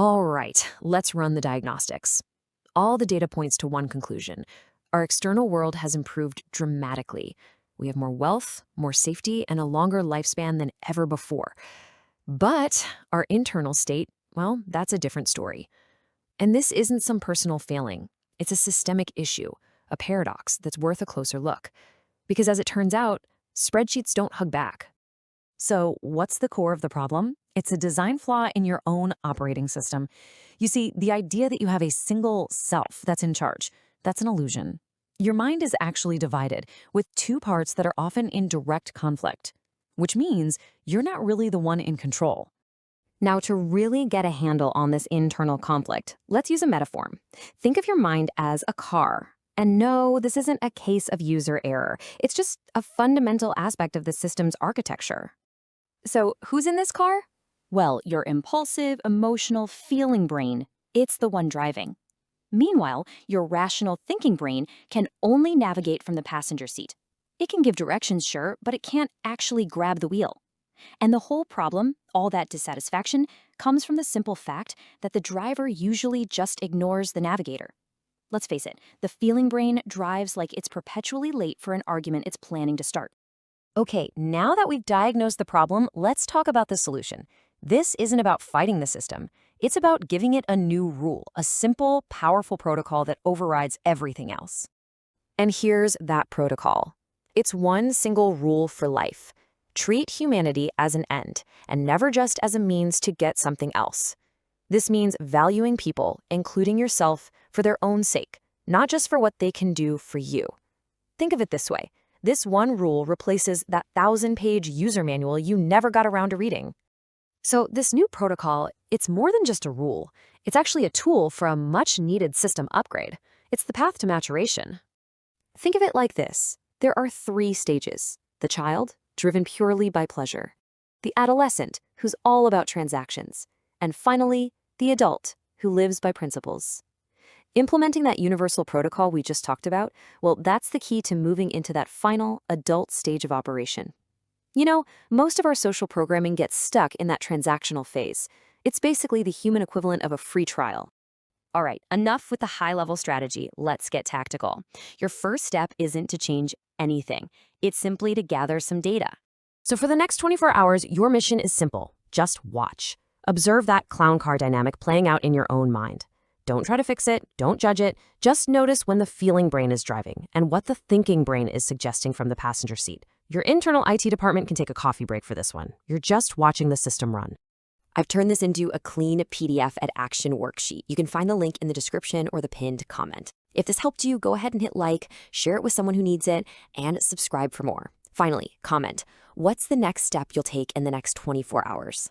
All right, let's run the diagnostics. All the data points to one conclusion. Our external world has improved dramatically. We have more wealth, more safety, and a longer lifespan than ever before. But our internal state, well, that's a different story. And this isn't some personal failing. It's a systemic issue, a paradox that's worth a closer look. Because as it turns out, spreadsheets don't hug back. So, what's the core of the problem? It's a design flaw in your own operating system. You see, the idea that you have a single self that's in charge, that's an illusion. Your mind is actually divided with two parts that are often in direct conflict, which means you're not really the one in control. Now, to really get a handle on this internal conflict, let's use a metaphor. Think of your mind as a car. And no, this isn't a case of user error. It's just a fundamental aspect of the system's architecture. So, who's in this car? Well, your impulsive, emotional, feeling brain. It's the one driving. Meanwhile, your rational thinking brain can only navigate from the passenger seat. It can give directions, sure, but it can't actually grab the wheel. And the whole problem, all that dissatisfaction, comes from the simple fact that the driver usually just ignores the navigator. Let's face it, the feeling brain drives like it's perpetually late for an argument it's planning to start. Okay, now that we've diagnosed the problem, let's talk about the solution. This isn't about fighting the system. It's about giving it a new rule, a simple, powerful protocol that overrides everything else. And here's that protocol. It's one single rule for life. Treat humanity as an end, and never just as a means to get something else. This means valuing people, including yourself, for their own sake, not just for what they can do for you. Think of it this way. This one rule replaces that 1,000-page user manual you never got around to reading. So this new protocol, it's more than just a rule. It's actually a tool for a much-needed system upgrade. It's the path to maturation. Think of it like this. There are 3 stages. The child, driven purely by pleasure. The adolescent, who's all about transactions. And finally, the adult, who lives by principles. Implementing that universal protocol we just talked about, well, that's the key to moving into that final adult stage of operation. You know, most of our social programming gets stuck in that transactional phase. It's basically the human equivalent of a free trial. All right, enough with the high-level strategy. Let's get tactical. Your first step isn't to change anything. It's simply to gather some data. So for the next 24 hours, your mission is simple. Just watch. Observe that clown car dynamic playing out in your own mind. Don't try to fix it. Don't judge it. Just notice when the feeling brain is driving and what the thinking brain is suggesting from the passenger seat. Your internal IT department can take a coffee break for this one. You're just watching the system run. I've turned this into a clean PDF at action worksheet. You can find the link in the description or the pinned comment. If this helped you, go ahead and hit like, share it with someone who needs it, and subscribe for more. Finally, comment. What's the next step you'll take in the next 24 hours?